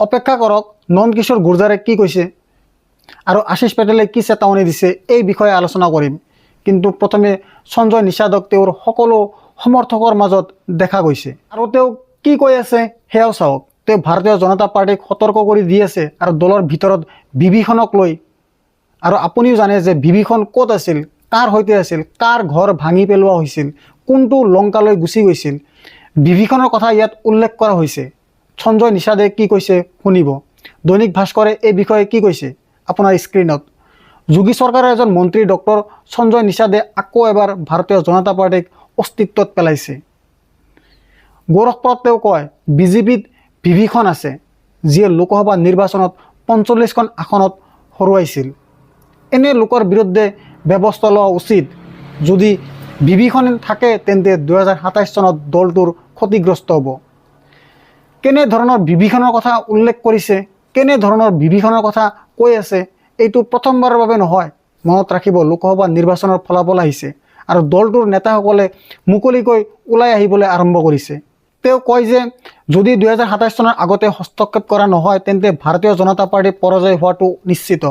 অপেক্ষা কৰক নন্দ কিশোৰ গুৰ্জাৰে কি কৈছে আৰু আশিষ পেটেলে কি চেতাৱনী দিছে এই বিষয়ে আলোচনা কৰিম। কিন্তু প্ৰথমে সঞ্জয় নিষাদক তেওঁৰ সকলো সমৰ্থকৰ মাজত দেখা গৈছে আৰু তেওঁ কি কৈ আছে সেয়াও চাওক। তেওঁ ভাৰতীয় জনতা পাৰ্টিক সতৰ্ক কৰি দি আছে আৰু দলৰ ভিতৰত বিভীষণক লৈ। আৰু আপুনিও জানে যে বিভীষণ ক'ত আছিল, কাৰ সৈতে আছিল, কাৰ ঘৰ ভাঙি পেলোৱা হৈছিল, কোনটো লংকালৈ গুচি গৈছিল, বিভীষণৰ কথা ইয়াত উল্লেখ কৰা হৈছে। সঞ্জয় নিষাদে কি কৈছে শুনিব। দৈনিক ভাস্কৰে এই বিষয়ে কি কৈছে আপোনাৰ স্ক্ৰীণত। যোগী চৰকাৰৰ এজন মন্ত্ৰী ডক্টৰ সঞ্জয় নিষাদে আকৌ এবাৰ ভাৰতীয় জনতা পাৰ্টিক অস্তিত্বত পেলাইছে। গোৰখপুৰত তেওঁ কয় বিজেপিত বিভীষণ আছে, যিয়ে লোকসভা নিৰ্বাচনত ৪৫খন আসনত হৰুৱাইছিল। এনে লোকৰ বিৰুদ্ধে ব্যৱস্থা লোৱা উচিত। যদি বিভীষণ থাকে তেন্তে ২০২৭ চনত দলটোৰ ক্ষতিগ্ৰস্ত হ'ব। কেনেধৰণৰ বিভীষণৰ কথা উল্লেখ কৰিছে, কেনেধৰণৰ বিভীষণৰ কথা কৈ আছে, এইটো প্ৰথমবাৰৰ বাবে নহয়। মনত ৰাখিব, লোকসভা নিৰ্বাচনৰ ফলাফল আহিছে আৰু দলটোৰ নেতাসকলে মুকলিকৈ ওলাই আহিবলৈ আৰম্ভ কৰিছে। তেওঁ কয় যে যদি ২০২৭ চনৰ আগতে হস্তক্ষেপ কৰা নহয় তেন্তে ভাৰতীয় জনতা পাৰ্টি পৰাজয় হোৱাটো নিশ্চিত।